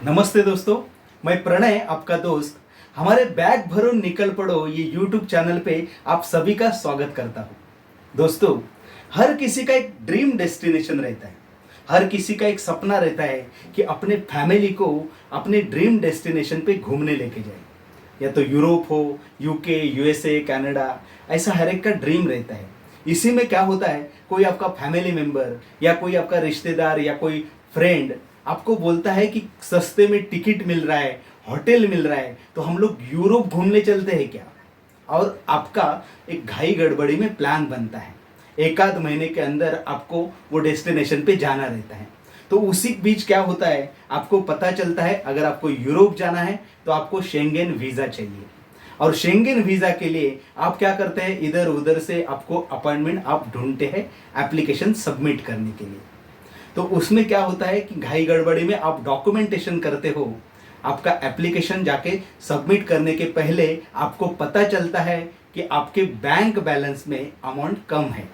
नमस्ते दोस्तों, मैं प्रणय आपका दोस्त हमारे बैग भरो निकल पड़ो ये यूट्यूब चैनल पे आप सभी का स्वागत करता हूँ। दोस्तों, हर किसी का एक ड्रीम डेस्टिनेशन रहता है। हर किसी का एक सपना रहता है कि अपने फैमिली को अपने ड्रीम डेस्टिनेशन पे घूमने लेके जाए। या तो यूरोप हो, यूके, यूएसए, कनाडा, ऐसा हर एक का ड्रीम रहता है। इसी में क्या होता है, कोई आपका फैमिली मेंबर या कोई आपका रिश्तेदार या कोई फ्रेंड आपको बोलता है कि सस्ते में टिकट मिल रहा है, होटल मिल रहा है, तो हम लोग यूरोप घूमने चलते हैं क्या। और आपका एक घाई गड़बड़ी में प्लान बनता है। एक आध महीने के अंदर आपको वो डेस्टिनेशन पे जाना रहता है। तो उसी बीच क्या होता है, आपको पता चलता है अगर आपको यूरोप जाना है तो आपको शेंगेन वीज़ा चाहिए। और शेंगेन वीज़ा के लिए आप क्या करते हैं, इधर उधर से आपको अपॉइंटमेंट आप ढूंढते हैं एप्लीकेशन सबमिट करने के लिए। तो उसमें क्या होता है कि घाई गड़बड़ी में आप डॉक्यूमेंटेशन करते हो। आपका एप्लीकेशन जाके सबमिट करने के पहले आपको पता चलता है कि आपके बैंक बैलेंस में अमाउंट कम है।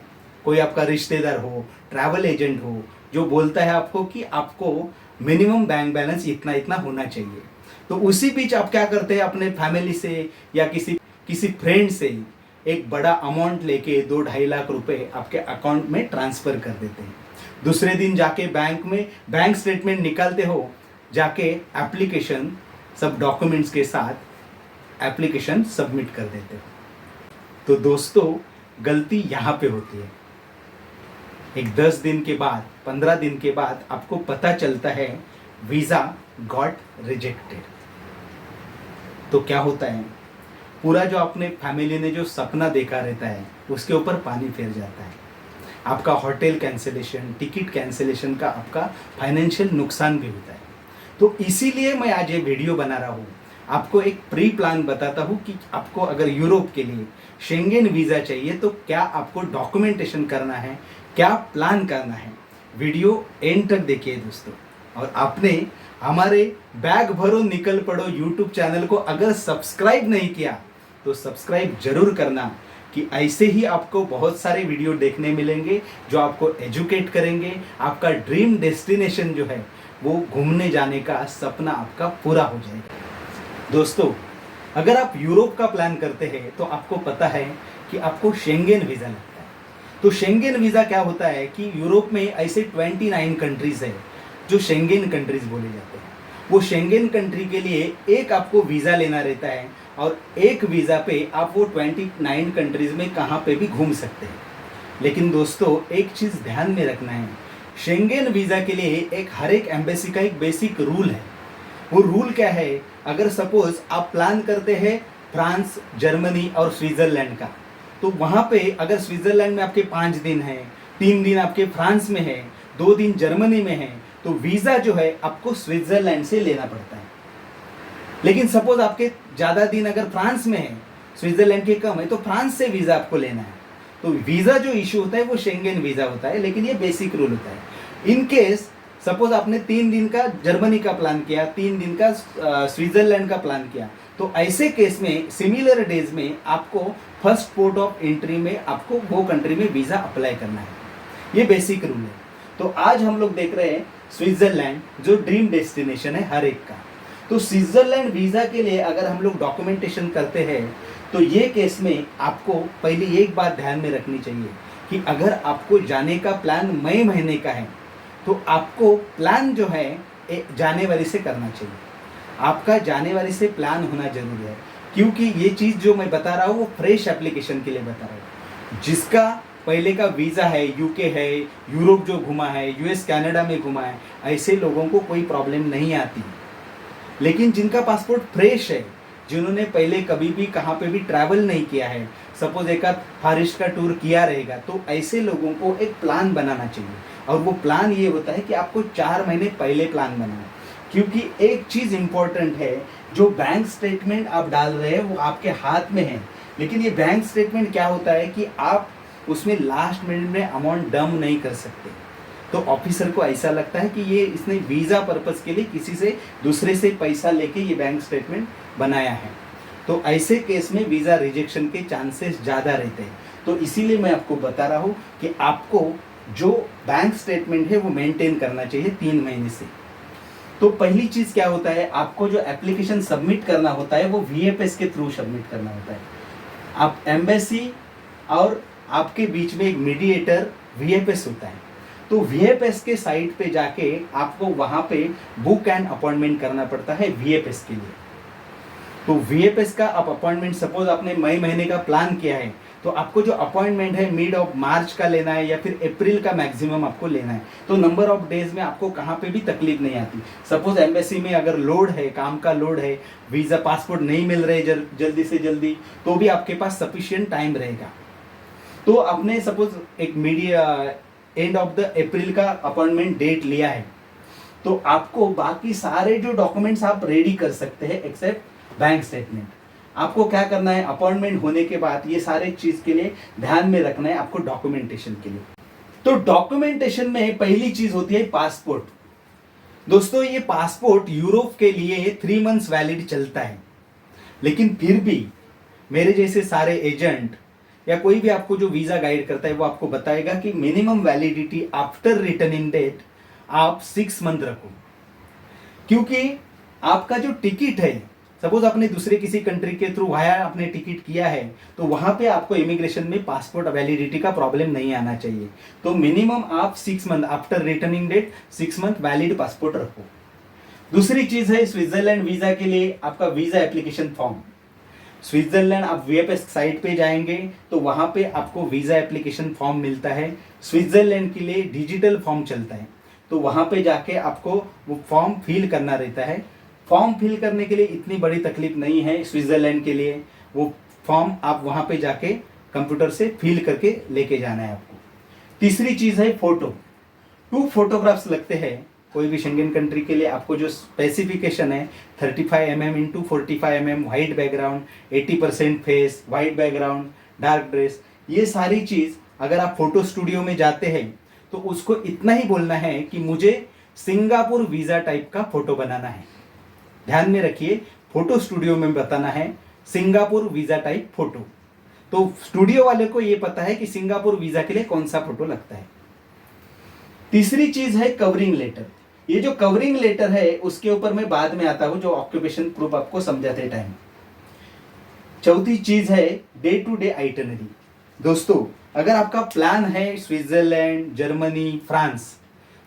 कोई आपका रिश्तेदार हो, ट्रैवल एजेंट हो, जो बोलता है आपको कि आपको मिनिमम बैंक बैलेंस इतना इतना होना चाहिए। तो उसी बीच आप क्या करते हैं, अपने फैमिली से या किसी किसी फ्रेंड से एक बड़ा अमाउंट लेके 2-2.5 लाख रुपए आपके अकाउंट में ट्रांसफ़र कर देते हैं। दूसरे दिन जाके बैंक में बैंक स्टेटमेंट निकालते हो, जाके एप्लीकेशन सब डॉक्यूमेंट्स के साथ एप्लीकेशन सबमिट कर देते हो। तो दोस्तों, गलती यहाँ पे होती है। एक 10 दिन के बाद, 15 दिन के बाद आपको पता चलता है वीज़ा गॉट रिजेक्टेड। तो क्या होता है, पूरा जो अपने फैमिली ने जो सपना देखा रहता है उसके ऊपर पानी फिर जाता है। आपका होटल कैंसिलेशन, टिकट कैंसिलेशन का आपका फाइनेंशियल नुकसान भी होता है। तो इसीलिए मैं आज ये वीडियो बना रहा हूँ। आपको एक प्री प्लान बताता हूँ कि आपको अगर यूरोप के लिए शेंगेन वीज़ा चाहिए तो क्या आपको डॉक्यूमेंटेशन करना है, क्या प्लान करना है। वीडियो एंड तक देखिए दोस्तों। और आपने हमारे बैग भरो निकल पड़ो यूट्यूब चैनल को अगर सब्सक्राइब नहीं किया तो सब्सक्राइब जरूर करना, कि ऐसे ही आपको बहुत सारे वीडियो देखने मिलेंगे जो आपको एजुकेट करेंगे। आपका ड्रीम डेस्टिनेशन जो है वो घूमने जाने का सपना आपका पूरा हो जाएगा। दोस्तों, अगर आप यूरोप का प्लान करते हैं तो आपको पता है कि आपको शेंगेन वीज़ा लगता है। तो शेंगेन वीज़ा क्या होता है कि यूरोप में ऐसे 29 कंट्रीज़ है जो शेंगेन कंट्रीज़ बोले जाते हैं। वो शेंगेन कंट्री के लिए एक आपको वीज़ा लेना रहता है और एक वीज़ा पे आप वो 29 कंट्रीज़ में कहाँ पे भी घूम सकते हैं। लेकिन दोस्तों, एक चीज़ ध्यान में रखना है, शेंगेन वीज़ा के लिए एक हर एक एम्बेसी का एक बेसिक रूल है। वो रूल क्या है, अगर सपोज आप प्लान करते हैं फ्रांस, जर्मनी और स्विट्ज़रलैंड का, तो वहाँ पे अगर स्विट्ज़रलैंड में आपके 5 दिन हैं, 3 दिन आपके फ्रांस में है, 2 दिन जर्मनी में है, तो वीज़ा जो है आपको स्विट्ज़रलैंड से लेना पड़ता है। लेकिन सपोज आपके ज़्यादा दिन अगर फ्रांस में है, स्विट्ज़रलैंड के कम है, तो फ्रांस से वीज़ा आपको लेना है। तो वीज़ा जो इशू होता है वो शेंगेन वीज़ा होता है, लेकिन ये बेसिक रूल होता है। इन केस सपोज आपने 3 दिन का जर्मनी का प्लान किया, 3 दिन का स्विट्ज़रलैंड का प्लान किया, तो ऐसे केस में सिमिलर डेज में आपको फर्स्ट पोर्ट ऑफ एंट्री में आपको वो कंट्री में वीज़ा अप्लाई करना है। ये बेसिक रूल है। तो आज हम लोग देख रहे हैं स्विट्ज़रलैंड, जो ड्रीम डेस्टिनेशन है हर एक का। तो स्विट्ज़रलैंड वीज़ा के लिए अगर हम लोग डॉक्यूमेंटेशन करते हैं तो ये केस में आपको पहले एक बात ध्यान में रखनी चाहिए कि अगर आपको जाने का प्लान मई महीने का है तो आपको प्लान जो है जनवरी से करना चाहिए। आपका जनवरी से प्लान होना जरूरी है, क्योंकि ये चीज़ जो मैं बता रहा हूँ वो फ्रेश एप्लीकेशन के लिए बता रहा हूँ। जिसका पहले का वीज़ा है, यूके है, यूरोप जो घुमा है, यूएस कनाडा में घुमा है, ऐसे लोगों को कोई प्रॉब्लम नहीं आती। लेकिन जिनका पासपोर्ट फ्रेश है, जिन्होंने पहले कभी भी कहाँ पे भी ट्रैवल नहीं किया है, सपोज एक आध फारिश का टूर किया रहेगा, तो ऐसे लोगों को एक प्लान बनाना चाहिए। और वो प्लान ये होता है कि आपको 4 महीने पहले प्लान बनाना है। क्योंकि एक चीज़ इम्पोर्टेंट है, जो बैंक स्टेटमेंट आप डाल रहे हैं वो आपके हाथ में है, लेकिन ये बैंक स्टेटमेंट क्या होता है कि आप उसमें लास्ट मिनट में अमाउंट डम नहीं कर सकते। तो ऑफिसर को ऐसा लगता है कि ये इसने वीज़ा पर्पस के लिए किसी से दूसरे से पैसा लेके ये बैंक स्टेटमेंट बनाया है। तो ऐसे केस में वीज़ा रिजेक्शन के चांसेस ज़्यादा रहते हैं। तो इसीलिए मैं आपको बता रहा हूँ कि आपको जो बैंक स्टेटमेंट है वो मेंटेन करना चाहिए 3 महीने से। तो पहली चीज क्या होता है, आपको जो एप्लीकेशन सबमिट करना होता है वो VFS के थ्रू सबमिट करना होता है। आप एम्बेसी और आपके बीच में एक मीडिएटर VFS होता है। तो VFS के साइट पे जाके आपको वहां पे बुक एंड अपॉइंटमेंट करना पड़ता है VFS के लिए। तो VFS का आप अपॉइंटमेंट, सपोज आपने मई महीने का प्लान किया है, तो आपको जो अपॉइंटमेंट है मिड ऑफ मार्च का लेना है या फिर अप्रैल का मैक्सिमम आपको लेना है। तो नंबर ऑफ डेज में आपको कहाँ पे भी तकलीफ नहीं आती। सपोज एम्बेसी में अगर लोड है, काम का लोड है, वीज़ा पासपोर्ट नहीं मिल रहे जल्दी से जल्दी, तो भी आपके पास सफिशिएंट टाइम रहेगा। तो आपने सपोज एक एंड ऑफ द अप्रैल का अपॉइंटमेंट डेट लिया है, तो आपको बाकी सारे जो डॉक्यूमेंट्स आप रेडी कर सकते हैं एक्सेप्ट बैंक स्टेटमेंट। आपको क्या करना है, अपॉइंटमेंट होने के बाद ये सारे चीज के लिए ध्यान में रखना है आपको डॉक्यूमेंटेशन के लिए। तो डॉक्यूमेंटेशन में पहली चीज होती है पासपोर्ट। दोस्तों ये पासपोर्ट यूरोप के लिए 3 मंथ्स वैलिड चलता है, लेकिन फिर भी मेरे जैसे सारे एजेंट या कोई भी आपको जो वीजा गाइड करता है वो आपको बताएगा कि minimum validity after returning date आप 6 मंथ रखो। क्योंकि आपका जो टिकट है, सपोज आपने दूसरे किसी कंट्री के थ्रू वाया आपने टिकट किया है, तो वहां पे आपको इमिग्रेशन में पासपोर्ट वैलिडिटी का प्रॉब्लम नहीं आना चाहिए। तो मिनिमम आप 6 month after returning date 6 month valid passport रखो। दूसरी चीज है स्विट्जरलैंड वीजा के लिए आपका वीजा एप्लीकेशन फॉर्म। स्विट्जरलैंड आप VFS साइट पे जाएंगे तो वहां पे आपको वीजा एप्लीकेशन फॉर्म मिलता है। स्विट्जरलैंड के लिए डिजिटल फॉर्म चलता है, तो वहां पे जाके आपको वो फॉर्म फिल करना रहता है। फॉर्म फिल करने के लिए इतनी बड़ी तकलीफ नहीं है स्विट्जरलैंड के लिए। वो फॉर्म आप वहां पे जाके कंप्यूटर से फिल करके लेके जाना है आपको। तीसरी चीज है फोटो। 2 फोटोग्राफ्स लगते हैं कोई भी शेंगेन कंट्री के लिए। आपको जो स्पेसिफिकेशन है 35 mm into 45 mm, white background, 80% face, white background, dark dress, ये सारी चीज अगर आप फोटो स्टूडियो में जाते हैं तो उसको इतना ही बोलना है कि मुझे सिंगापुर वीजा टाइप का फोटो बनाना है। ध्यान में रखिए, फोटो स्टूडियो में बताना है सिंगापुर वीजा टाइप फोटो। तो स्टूडियो वाले को यह पता है कि सिंगापुर वीजा के लिए कौन सा फोटो लगता है। तीसरी चीज है कवरिंग लेटर। ये जो कवरिंग लेटर है उसके ऊपर मैं बाद में आता हूं, जो ऑक्यूपेशन प्रूफ आपको समझाते टाइम। चौथी चीज है डे टू डे आइटनरी। दोस्तों अगर आपका प्लान है स्विट्जरलैंड, जर्मनी, फ्रांस,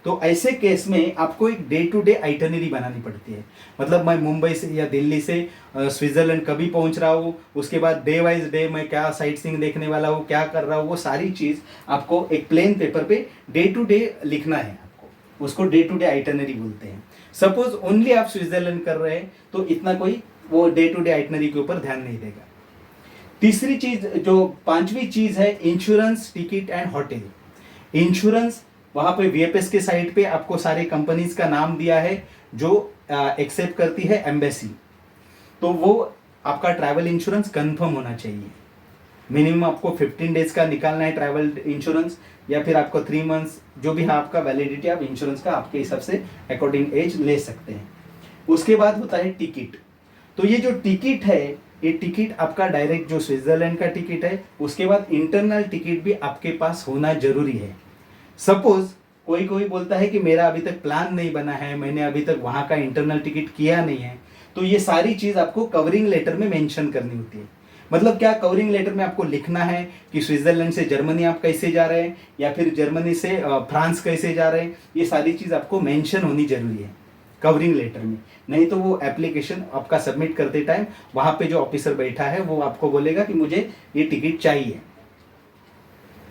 तो ऐसे केस में आपको एक डे टू डे आइटनरी बनानी पड़ती है। मतलब मैं मुंबई से या दिल्ली से स्विट्जरलैंड कभी पहुंच रहा हूँ, उसके बाद डे वाइज डे मैं क्या साइट सीइंग देखने वाला हूँ, क्या कर रहा हूँ, वो सारी चीज आपको एक प्लेन पेपर पे डे टू डे लिखना है। आपको उसको डे टू डे आइटनरी बोलते हैं। सपोज ओनली आप स्विट्जरलैंड कर रहे हैं तो इतना कोई वो डे टू डे आइटनरी के ऊपर ध्यान नहीं देगा। तीसरी चीज, जो पांचवी चीज है, insurance, ticket and hotel. Insurance वहां पे VFS के साइट पे आपको सारे कंपनीज का नाम दिया है जो एक्सेप्ट करती है एम्बेसी। तो वो आपका ट्रैवल इंश्योरेंस कंफर्म होना चाहिए। मिनिमम आपको 15 डेज का निकालना है ट्रैवल इंश्योरेंस, या फिर आपको 3 मंथ्स, जो भी है आपका वैलिडिटी आप इंश्योरेंस का आपके हिसाब से अकॉर्डिंग एज ले सकते हैं। उसके बाद होता है टिकट। तो ये जो टिकट है, ये टिकट आपका डायरेक्ट जो स्विट्जरलैंड का टिकट है, उसके बाद इंटरनल टिकट भी आपके पास होना जरूरी है। सपोज कोई बोलता है कि मेरा अभी तक प्लान नहीं बना है, मैंने अभी तक वहां का इंटरनल टिकट किया नहीं है, तो ये सारी चीज आपको कवरिंग लेटर में मेंशन करनी होती है। मतलब क्या, कवरिंग लेटर में आपको लिखना है कि स्विट्जरलैंड से जर्मनी आप कैसे जा रहे हैं, या फिर जर्मनी से फ्रांस कैसे जा रहे हैं। ये सारी चीज आपको मेंशन होनी जरूरी है कवरिंग लेटर में, नहीं तो वो एप्लीकेशन आपका सबमिट करते टाइम वहां पे जो ऑफिसर बैठा है वो आपको बोलेगा कि मुझे ये टिकट चाहिए,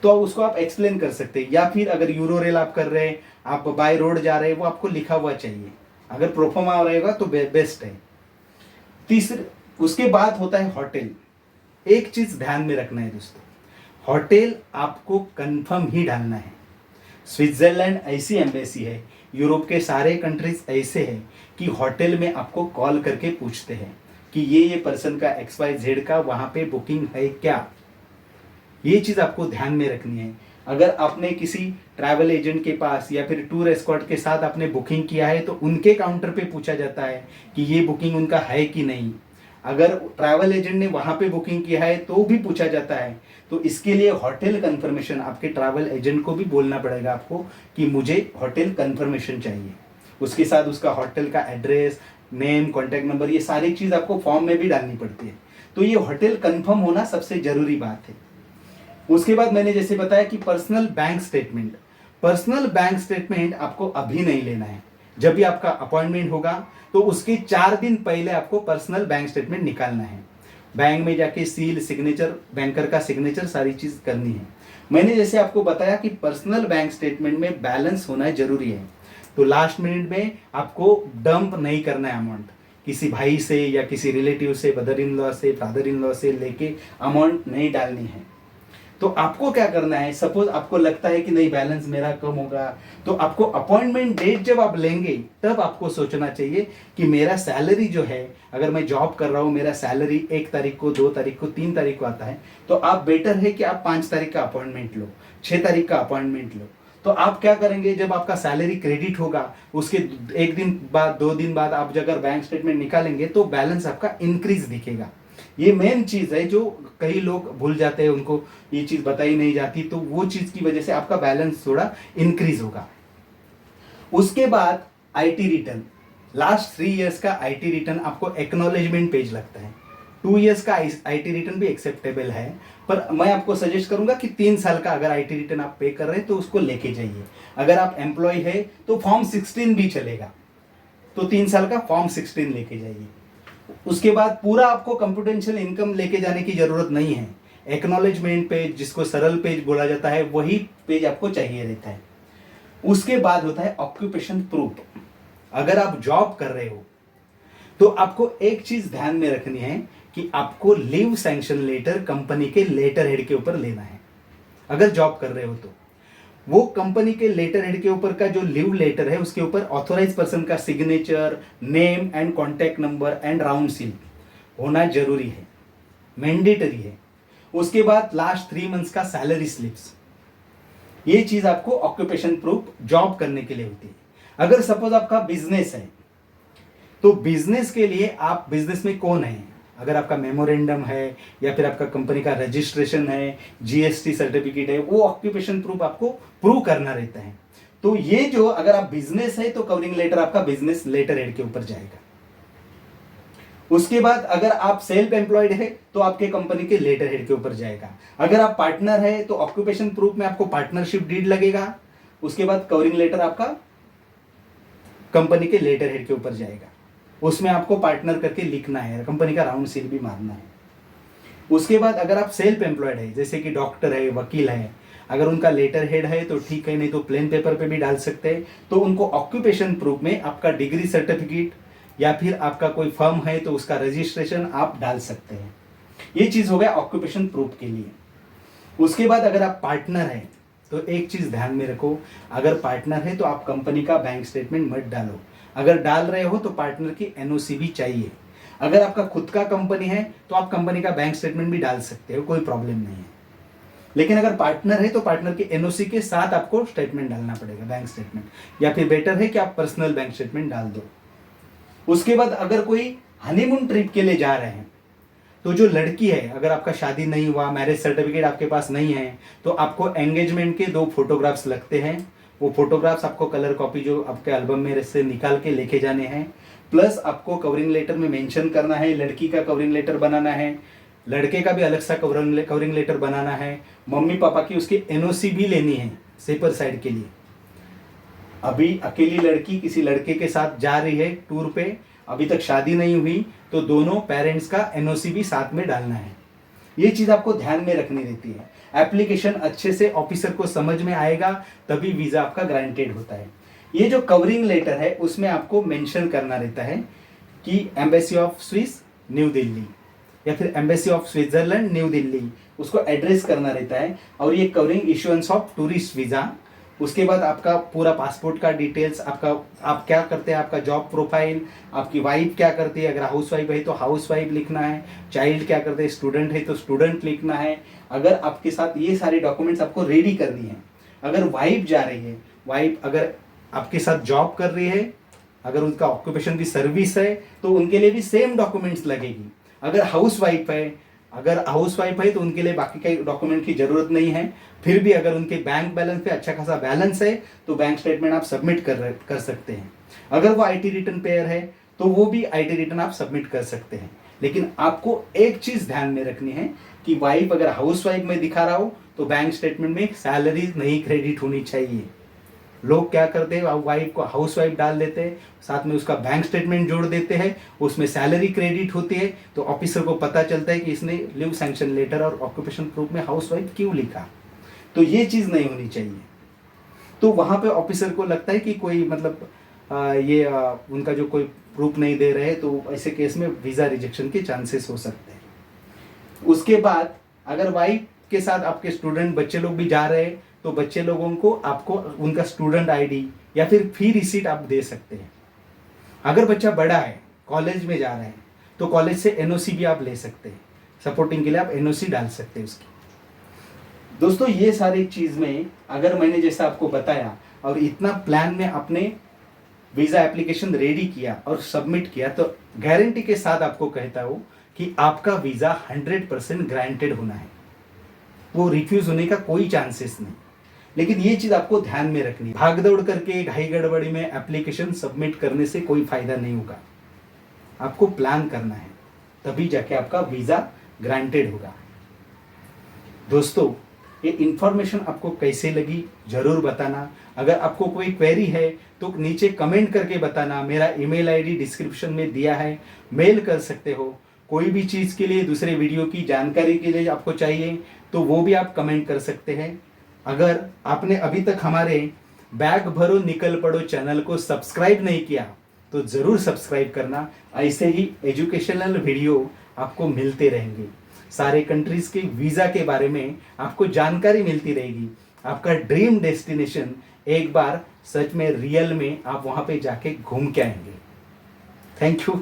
तो उसको आप एक्सप्लेन कर सकते हैं। या फिर अगर यूरो रेल आप कर रहे हैं, आप बाय रोड जा रहे हैं, वो आपको लिखा हुआ चाहिए। अगर प्रोफोमा रहेगा तो बेस्ट है। तीसरे, उसके बाद होता है होटल। एक चीज ध्यान में रखना है दोस्तों, होटल आपको कंफर्म ही डालना है। स्विट्जरलैंड ऐसी एम्बेसी है, यूरोप के सारे कंट्रीज ऐसे हैं कि होटल में आपको कॉल करके पूछते हैं कि ये पर्सन का XYZ का वहां पे बुकिंग है क्या। ये चीज आपको ध्यान में रखनी है। अगर आपने किसी ट्रैवल एजेंट के पास या फिर टूर एस्कॉर्ट के साथ आपने बुकिंग किया है तो उनके काउंटर पे पूछा जाता है कि ये बुकिंग उनका है कि नहीं। अगर ट्रैवल एजेंट ने वहां पे बुकिंग किया है तो भी पूछा जाता है। तो इसके लिए होटल कंफर्मेशन आपके ट्रैवल एजेंट को भी बोलना पड़ेगा आपको कि मुझे होटल कंफर्मेशन चाहिए। उसके साथ उसका होटल का एड्रेस, नेम, कॉन्टैक्ट नंबर, ये सारी चीज़ आपको फॉर्म में भी डालनी पड़ती है। तो ये होटल कंफर्म होना सबसे ज़रूरी बात है। उसके बाद मैंने जैसे बताया कि पर्सनल बैंक स्टेटमेंट आपको अभी नहीं लेना है। जब भी आपका अपॉइंटमेंट होगा तो उसके 4 दिन पहले आपको पर्सनल बैंक स्टेटमेंट निकालना है। बैंक में जाके सील, सिग्नेचर, बैंकर का सिग्नेचर, सारी चीज करनी है। मैंने जैसे आपको बताया कि पर्सनल बैंक स्टेटमेंट में बैलेंस होना जरूरी है। तो लास्ट मिनट में आपको डंप नहीं करना है अमाउंट, किसी भाई से या किसी रिलेटिव से, मदर इन लॉ से, फादर इन लॉ से लेके अमाउंट नहीं डालनी है। तो आपको क्या करना है, सपोज आपको लगता है कि नहीं बैलेंस मेरा कम होगा, तो आपको अपॉइंटमेंट डेट जब आप लेंगे तब आपको सोचना चाहिए कि मेरा सैलरी जो है, अगर मैं जॉब कर रहा हूं, मेरा सैलरी 1 तारीख को, 2 तारीख को, 3 तारीख को आता है, तो आप बेटर है कि आप 5 तारीख का अपॉइंटमेंट लो, 6 तारीख का अपॉइंटमेंट लो। तो आप क्या करेंगे, जब आपका सैलरी क्रेडिट होगा उसके 1 दिन बाद, 2 दिन बाद आप अगर बैंक स्टेटमेंट निकालेंगे तो बैलेंस आपका इंक्रीज दिखेगा। ये मेन चीज है जो कई लोग भूल जाते हैं, उनको ये चीज बताई नहीं जाती, तो वो चीज की वजह से आपका बैलेंस थोड़ा इंक्रीज होगा। उसके बाद आईटी रिटर्न, लास्ट 3 इयर्स का आईटी रिटर्न आपको एक्नॉलेजमेंट पेज लगता है। 2 इयर्स का आईटी रिटर्न भी एक्सेप्टेबल है, पर मैं आपको सजेस्ट करूंगा कि 3 साल का अगर आईटी रिटर्न आप पे कर रहे हैं तो उसको लेके जाइए। अगर आप एम्प्लॉय है तो फॉर्म 16 भी चलेगा, तो 3 साल का फॉर्म 16 लेके जाइए। उसके बाद पूरा आपको कंप्यूटेंशियल इनकम लेके जाने की जरूरत नहीं है। एक्नॉलेजमेंट पेज, जिसको सरल पेज बोला जाता है, वही पेज आपको चाहिए रहता है। उसके बाद होता है ऑक्यूपेशन प्रूफ। अगर आप जॉब कर रहे हो तो आपको एक चीज ध्यान में रखनी है कि आपको लीव सैंक्शन लेटर कंपनी के लेटर हेड के ऊपर लेना है। अगर जॉब कर रहे हो तो वो कंपनी के लेटर हेड के ऊपर का जो लीव लेटर है उसके ऊपर ऑथोराइज पर्सन का signature, name and contact number and round seal होना जरूरी है, मैंडेटरी है। उसके बाद लास्ट 3 मंथ्स का सैलरी स्लिप्स, ये चीज आपको ऑक्यूपेशन प्रूफ जॉब करने के लिए होती है। अगर सपोज आपका बिजनेस है तो बिजनेस के लिए आप बिजनेस में कौन है, अगर आपका मेमोरेंडम है या फिर आपका कंपनी का रजिस्ट्रेशन है, जीएसटी सर्टिफिकेट है, वो ऑक्यूपेशन प्रूफ आपको प्रूव करना रहता है। तो ये जो अगर आप बिजनेस है तो कवरिंग लेटर आपका बिजनेस लेटर हेड के ऊपर जाएगा। उसके बाद अगर आप सेल्फ एम्प्लॉयड है तो आपके कंपनी के लेटर हेड के ऊपर जाएगा। अगर आप पार्टनर है तो ऑक्यूपेशन प्रूफ में आपको पार्टनरशिप डीड लगेगा। उसके बाद कवरिंग लेटर आपका कंपनी के लेटर हेड के ऊपर जाएगा, उसमें आपको पार्टनर करके लिखना है, कंपनी का राउंड सील भी मारना है। उसके बाद अगर आप सेल्फ एम्प्लॉयड है, जैसे कि डॉक्टर है, वकील है, अगर उनका लेटर हेड है तो ठीक है, नहीं तो प्लेन पेपर पे भी डाल सकते हैं। तो उनको ऑक्यूपेशन प्रूफ में आपका डिग्री सर्टिफिकेट या फिर आपका कोई फर्म है तो उसका रजिस्ट्रेशन आप डाल सकते हैं। ये चीज हो गया ऑक्यूपेशन प्रूफ के लिए। उसके बाद अगर आप पार्टनर है तो एक चीज ध्यान में रखो, अगर पार्टनर है तो आप कंपनी का बैंक स्टेटमेंट मत डालो। अगर डाल रहे हो तो पार्टनर की एनओसी भी चाहिए। अगर आपका खुद का कंपनी है तो आप कंपनी का बैंक स्टेटमेंट भी डाल सकते हो, कोई प्रॉब्लम नहीं है। लेकिन अगर पार्टनर है तो पार्टनर की एनओसी के साथ आपको स्टेटमेंट डालना पड़ेगा, बैंक स्टेटमेंट, या फिर बेटर है कि आप पर्सनल बैंक स्टेटमेंट डाल दो। उसके बाद अगर कोई हनीमून ट्रिप के लिए जा रहे हैं तो जो लड़की है, अगर आपका शादी नहीं हुआ, मैरिज सर्टिफिकेट आपके पास नहीं है, तो आपको एंगेजमेंट के 2 फोटोग्राफ्स लगते हैं। वो फोटोग्राफ्स आपको कलर कॉपी जो आपके एल्बम में से निकाल के लेके जाने हैं। प्लस आपको कवरिंग लेटर में मेंशन करना है, लड़की का कवरिंग लेटर बनाना है, लड़के का भी अलग सा कवरिंग लेटर बनाना है, मम्मी पापा की उसकी एनओसी भी लेनी है सेपर साइड के लिए। अभी अकेली लड़की किसी लड़के के साथ जा रही है टूर पे, अभी तक शादी नहीं हुई, तो दोनों पेरेंट्स का एनओसी भी साथ में डालना है। ये चीज आपको ध्यान में रखनी रहती है। एप्लीकेशन अच्छे से ऑफिसर को समझ में आएगा तभी वीजा आपका ग्रांटेड होता है। ये जो कवरिंग लेटर है उसमें आपको मेंशन करना रहता है कि embassy of Swiss new Delhi या फिर embassy of Switzerland new Delhi, उसको एड्रेस करना रहता है। और ये covering issuance of tourist visa. उसके बाद आपका पूरा पासपोर्ट का डिटेल्स, आपका आप क्या करते हैं, आपका जॉब प्रोफाइल, आपकी वाइफ क्या करती है, अगर हाउस वाइफ है तो हाउस वाइफ लिखना है, चाइल्ड क्या करते हैं, स्टूडेंट है तो स्टूडेंट लिखना है। अगर आपके साथ ये सारे डॉक्यूमेंट्स आपको रेडी करनी है। अगर वाइफ जा रही है, वाइफ अगर आपके साथ जॉब कर रही है, अगर उनका ऑक्यूपेशन भी सर्विस है तो उनके लिए भी सेम डॉक्यूमेंट्स लगेगी। अगर हाउस वाइफ है तो उनके लिए बाकी के डॉक्यूमेंट की जरूरत नहीं है। फिर भी अगर उनके बैंक बैलेंस पे अच्छा खासा बैलेंस है तो बैंक स्टेटमेंट आप सबमिट कर सकते हैं। अगर वो आईटी रिटर्न पेयर है तो वो भी आईटी रिटर्न आप सबमिट कर सकते हैं। लेकिन आपको एक चीज ध्यान में रखनी है कि वाइफ अगर हाउस वाइफ में दिखा रहा हो तो बैंक स्टेटमेंट में सैलरी नहीं क्रेडिट होनी चाहिए। लोग क्या करते हैं, वाइफ को हाउस वाइफ डाल देते हैं, साथ में उसका बैंक स्टेटमेंट जोड़ देते हैं, उसमें सैलरी क्रेडिट होती है, तो ऑफिसर को पता चलता है कि इसने लीव सैंक्शन लेटर और ऑक्यूपेशन प्रूफ में हाउस वाइफ क्यों लिखा। तो ये चीज नहीं होनी चाहिए। तो वहां पे ऑफिसर को लगता है कि कोई मतलब उनका जो कोई प्रूफ नहीं दे रहे, तो ऐसे केस में वीजा रिजेक्शन के चांसेस हो सकते हैं। उसके बाद अगर वाइफ के साथ आपके स्टूडेंट बच्चे लोग भी जा रहे हैं तो बच्चे लोगों को आपको उनका स्टूडेंट आईडी या फिर फी रिसीट आप दे सकते हैं। अगर बच्चा बड़ा है, कॉलेज में जा रहा है, तो कॉलेज से एनओसी भी आप ले सकते हैं। सपोर्टिंग के लिए आप एनओसी डाल सकते हैं उसकी। दोस्तों ये सारी चीज में अगर मैंने जैसा आपको बताया और इतना प्लान में आपने वीजा एप्लीकेशन रेडी किया और सबमिट किया, तो गारंटी के साथ आपको कहता हूं कि आपका वीजा 100% ग्रांटेड होना है। वो रिफ्यूज होने का कोई चांसेस नहीं। लेकिन ये चीज आपको ध्यान में रखनी है, भाग दौड़ करके घाई गड़बड़ी में एप्लीकेशन सबमिट करने से कोई फायदा नहीं होगा। आपको प्लान करना है, तभी जाके आपका वीजा ग्रांटेड होगा। दोस्तों ये इंफॉर्मेशन आपको कैसे लगी जरूर बताना। अगर आपको कोई क्वेरी है तो नीचे कमेंट करके बताना। मेरा ईमेल आईडी डिस्क्रिप्शन में दिया है, मेल कर सकते हो। कोई भी चीज के लिए, दूसरे वीडियो की जानकारी के लिए आपको चाहिए तो वो भी आप कमेंट कर सकते हैं। अगर आपने अभी तक हमारे बैग भरो निकल पड़ो चैनल को सब्सक्राइब नहीं किया तो जरूर सब्सक्राइब करना। ऐसे ही एजुकेशनल वीडियो आपको मिलते रहेंगे। सारे कंट्रीज के वीजा के बारे में आपको जानकारी मिलती रहेगी। आपका ड्रीम डेस्टिनेशन एक बार सच में रियल में आप वहां पे जाके घूम के आएंगे। Thank you.